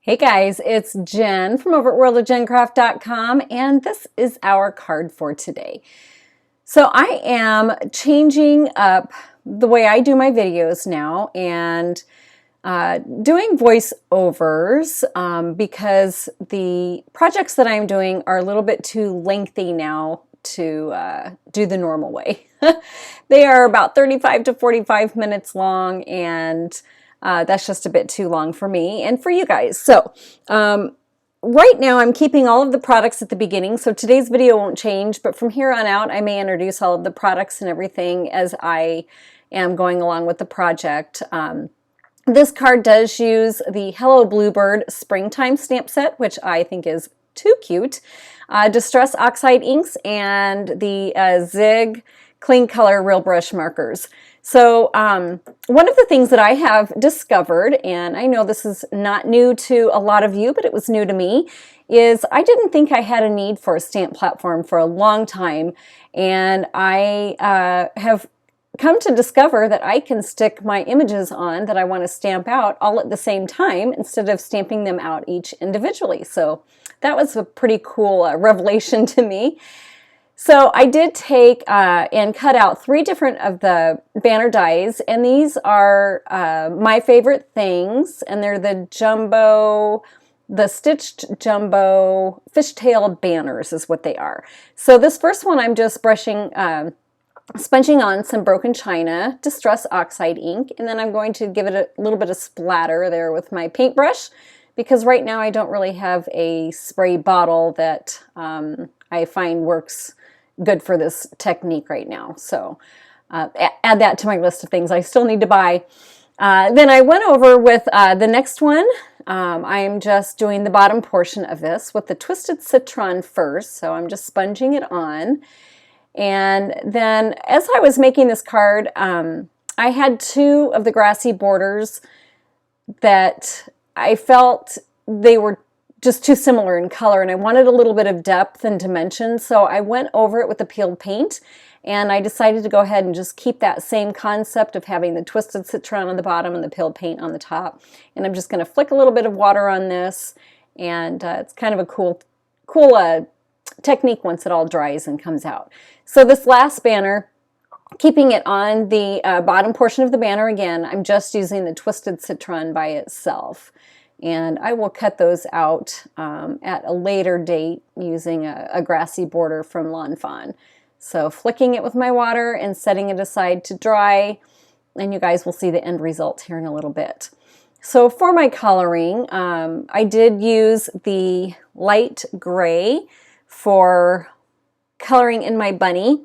Hey guys, it's Jen from over at worldofjencraft.com, and this is our card for today. So I am changing up the way I do my videos now and doing voiceovers because the projects that I'm doing are a little bit too lengthy now to do the normal way. They are about 35 to 45 minutes long, and that's just a bit too long for me and for you guys. So right now I'm keeping all of the products at the beginning, so today's video won't change, but from here on out I may introduce all of the products and everything as I am going along with the project. This card does use the Hello Bluebird Springtime stamp set, which I think is too cute. Distress Oxide inks and the Zig Clean Color Real Brush markers. So one of the things that I have discovered, and I know this is not new to a lot of you, but it was new to me, is I didn't think I had a need for a stamp platform for a long time, and I have come to discover that I can stick my images on that I want to stamp out all at the same time instead of stamping them out each individually. So that was a pretty cool revelation to me. So I did take and cut out 3 different of the banner dies, and these are my favorite things, and they're the stitched jumbo fishtail banners is what they are. So this first one I'm just sponging on some broken china Distress Oxide ink, and then I'm going to give it a little bit of splatter there with my paintbrush, because right now I don't really have a spray bottle that I find works good for this technique right now. So add that to my list of things I still need to buy. Then I went over with the next one. I'm just doing the bottom portion of this with the Twisted Citron first, so I'm just sponging it on. And then as I was making this card, I had 2 of the Grassy Borders that I felt they were just too similar in color, and I wanted a little bit of depth and dimension, so I went over it with the peeled paint, and I decided to go ahead and just keep that same concept of having the Twisted Citron on the bottom and the peeled paint on the top. And I'm just going to flick a little bit of water on this, and it's kind of a cool technique once it all dries and comes out. So this last banner, keeping it on the bottom portion of the banner again, I'm just using the Twisted Citron by itself. And I will cut those out at a later date using a Grassy Border from Lawn Fawn. So flicking it with my water and setting it aside to dry, and you guys will see the end result here in a little bit. So for my coloring, I did use the light gray for coloring in my bunny.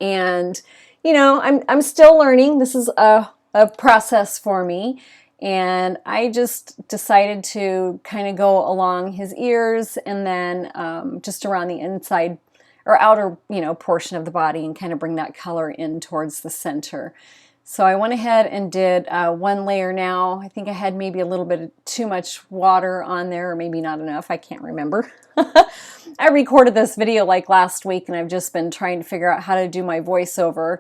And, you know, I'm still learning. This is a process for me. And I just decided to kind of go along his ears and then just around the inside or outer, portion of the body and kind of bring that color in towards the center. So I went ahead and did 1 layer now. I think I had maybe a little bit too much water on there, or maybe not enough. I can't remember. I recorded this video like last week, and I've just been trying to figure out how to do my voiceover.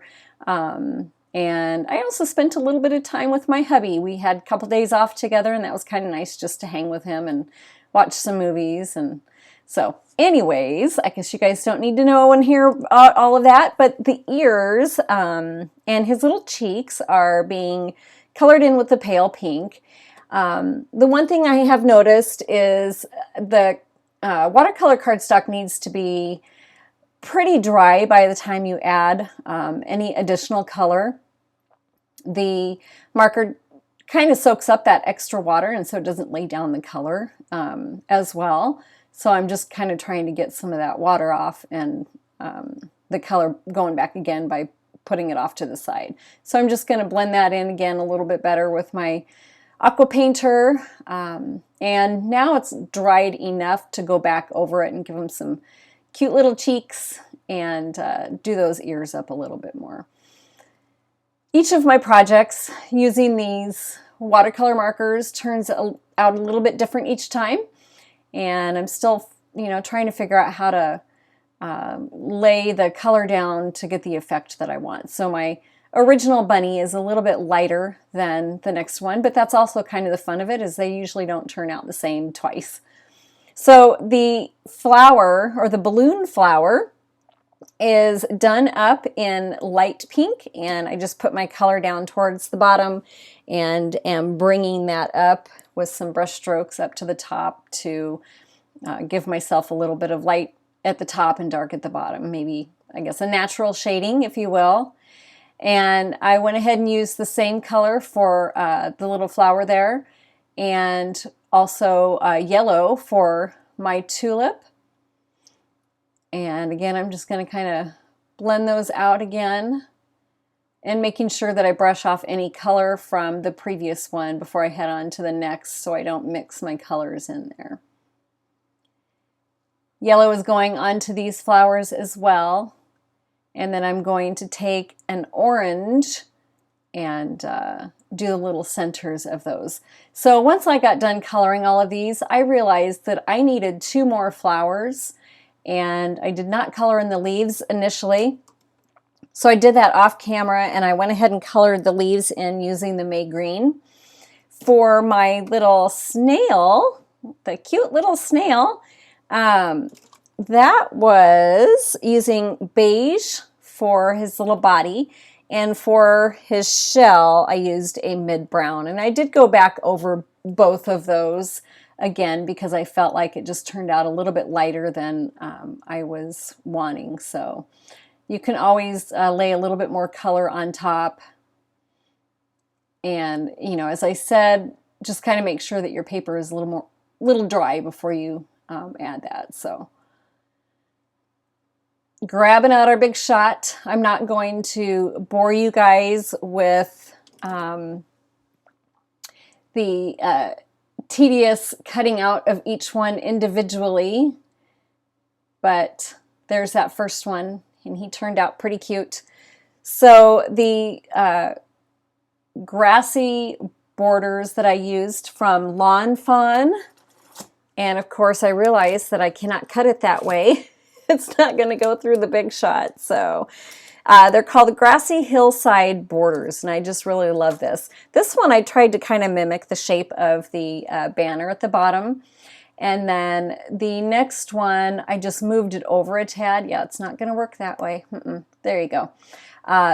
And I also spent a little bit of time with my hubby. We had a couple days off together, and that was kind of nice just to hang with him and watch some movies. And so anyways, I guess you guys don't need to know and hear all of that, but the ears and his little cheeks are being colored in with the pale pink. The one thing I have noticed is the watercolor cardstock needs to be pretty dry by the time you add any additional color. The marker kind of soaks up that extra water, and so it doesn't lay down the color as well. So I'm just kind of trying to get some of that water off and the color going back again by putting it off to the side. So I'm just going to blend that in again a little bit better with my Aqua painter. And now it's dried enough to go back over it and give them some cute little cheeks and do those ears up a little bit more. Each of my projects using these watercolor markers turns out a little bit different each time, and I'm still trying to figure out how to lay the color down to get the effect that I want. So my original bunny is a little bit lighter than the next one, but that's also kind of the fun of it, is they usually don't turn out the same twice. So the flower, or the balloon flower, is done up in light pink, and I just put my color down towards the bottom and am bringing that up with some brush strokes up to the top to give myself a little bit of light at the top and dark at the bottom, maybe, I guess, a natural shading, if you will. And I went ahead and used the same color for the little flower there, and also yellow for my tulip. And again, I'm just going to kind of blend those out again, and making sure that I brush off any color from the previous one before I head on to the next, so I don't mix my colors in there. Yellow is going onto these flowers as well. And then I'm going to take an orange and do the little centers of those. So once I got done coloring all of these, I realized that I needed 2 more flowers, and I did not color in the leaves initially. So I did that off camera, and I went ahead and colored the leaves in using the May Green. For my little snail, the cute little snail, that was using beige for his little body, and for his shell I used a mid-brown. And I did go back over both of those again because I felt like it just turned out a little bit lighter than I was wanting. So you can always lay a little bit more color on top. And, you know, as I said, just kind of make sure that your paper is a little dry before you add that. So grabbing out our big shot. I'm not going to bore you guys with the tedious cutting out of each one individually, but there's that first one, and he turned out pretty cute. So the Grassy Borders that I used from Lawn Fawn, and of course I realized that I cannot cut it that way. It's not going to go through the big shot. So they're called Grassy Hillside Borders, and I just really love this. This one I tried to kind of mimic the shape of the banner at the bottom. And then the next one, I just moved it over a tad. Yeah, it's not going to work that way. There you go.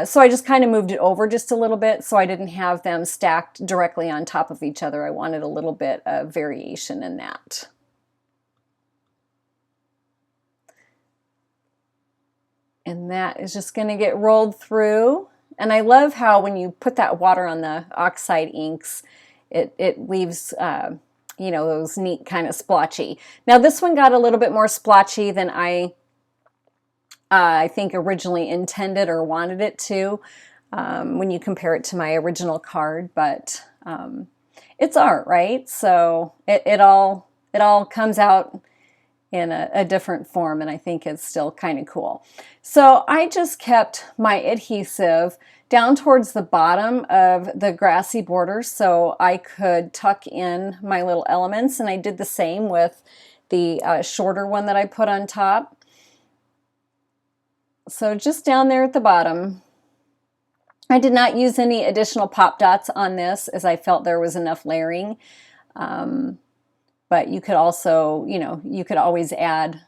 So I just kind of moved it over just a little bit, so I didn't have them stacked directly on top of each other. I wanted a little bit of variation in that. And that is just going to get rolled through. And I love how when you put that water on the Oxide inks, it leaves, you know, those neat kind of splotchy. Now this one got a little bit more splotchy than I think originally intended or wanted it to when you compare it to my original card, but it's art, right? So it all comes out in a different form, and I think it's still kind of cool. So I just kept my adhesive down towards the bottom of the Grassy Borders so I could tuck in my little elements, and I did the same with the shorter one that I put on top. So just down there at the bottom. I did not use any additional pop dots on this, as I felt there was enough layering. But you could also, you know, you could always add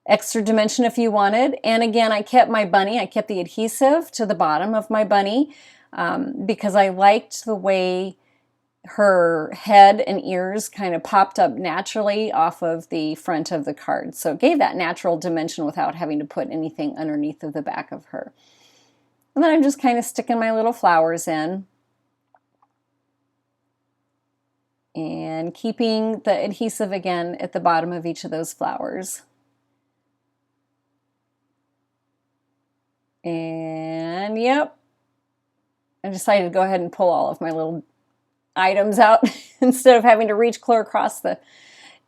extra dimension if you wanted. And again, I kept my bunny, I kept the adhesive to the bottom of my bunny because I liked the way her head and ears kind of popped up naturally off of the front of the card. So it gave that natural dimension without having to put anything underneath of the back of her. And then I'm just kind of sticking my little flowers in. And keeping the adhesive again at the bottom of each of those flowers. And yep, I decided to go ahead and pull all of my little items out instead of having to reach clear across the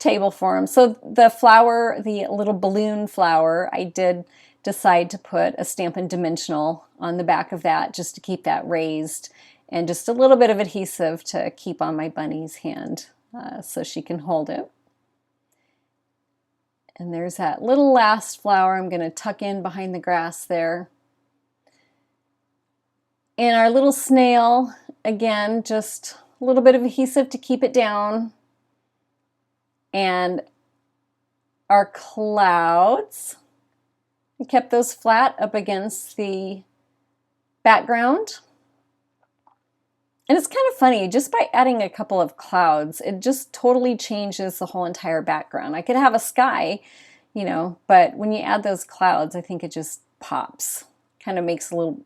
table for them. So the flower, the little balloon flower, I did decide to put a Stampin' Dimensional on the back of that just to keep that raised, and just a little bit of adhesive to keep on my bunny's hand so she can hold it. And there's that little last flower I'm going to tuck in behind the grass there. And our little snail, again, just a little bit of adhesive to keep it down. And our clouds, I kept those flat up against the background. And it's kind of funny, just by adding a couple of clouds, it just totally changes the whole entire background. I could have a sky, you know, but when you add those clouds, I think it just pops. Kind of makes a little,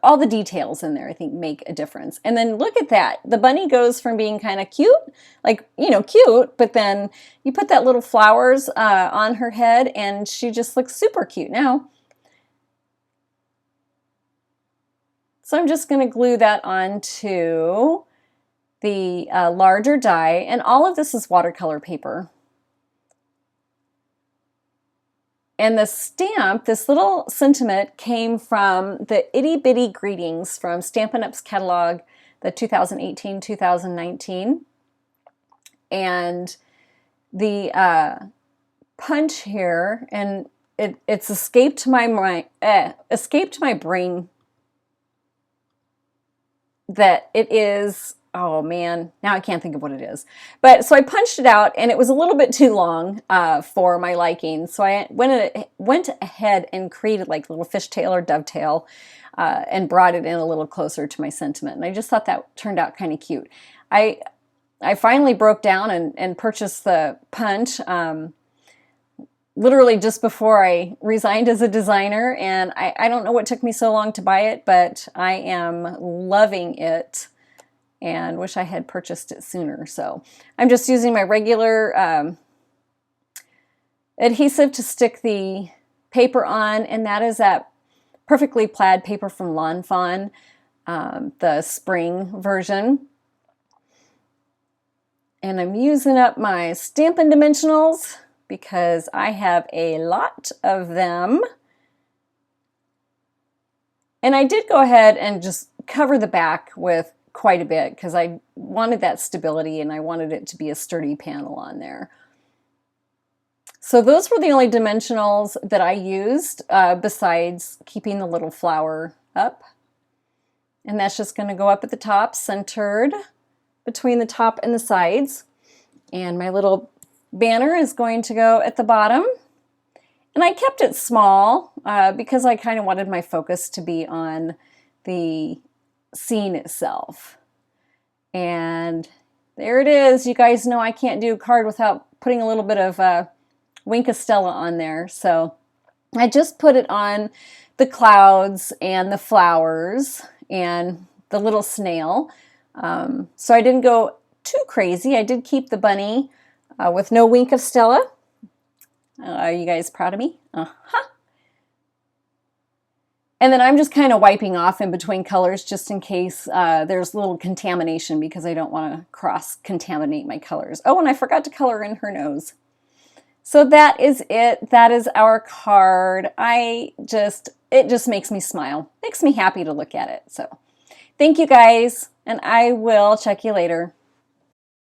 all the details in there, I think, make a difference. And then look at that. The bunny goes from being kind of cute, like, you know, cute, but then you put that little flowers on her head and she just looks super cute now. So I'm just going to glue that onto the larger die, and all of this is watercolor paper. And the stamp, this little sentiment, came from the Itty Bitty Greetings from Stampin' Up's catalog, the 2018-2019. And the punch here, and it's escaped my brain that it is, oh man, now I can't think of what it is. But so I punched it out and it was a little bit too long for my liking. So I went ahead and created like a little fishtail or dovetail and brought it in a little closer to my sentiment. And I just thought that turned out kind of cute. I finally broke down and purchased the punch literally just before I resigned as a designer, and I don't know what took me so long to buy it, but I am loving it and wish I had purchased it sooner. So I'm just using my regular adhesive to stick the paper on, and that is that Perfectly Plaid paper from Lawn Fawn, the spring version. And I'm using up my Stampin' Dimensionals because I have a lot of them. And I did go ahead and just cover the back with quite a bit because I wanted that stability and I wanted it to be a sturdy panel on there. So those were the only dimensionals that I used besides keeping the little flower up. And that's just going to go up at the top, centered between the top and the sides. And my little banner is going to go at the bottom. And I kept it small because I kind of wanted my focus to be on the scene itself. And there it is. You guys know I can't do a card without putting a little bit of Wink of Stella on there. So I just put it on the clouds and the flowers and the little snail. So I didn't go too crazy. I did keep the bunny with no Wink of Stella. Are you guys proud of me? Uh-huh. And then I'm just kind of wiping off in between colors just in case there's a little contamination because I don't want to cross-contaminate my colors. Oh, and I forgot to color in her nose. So that is it. That is our card. It just makes me smile. Makes me happy to look at it. So thank you guys, and I will check you later.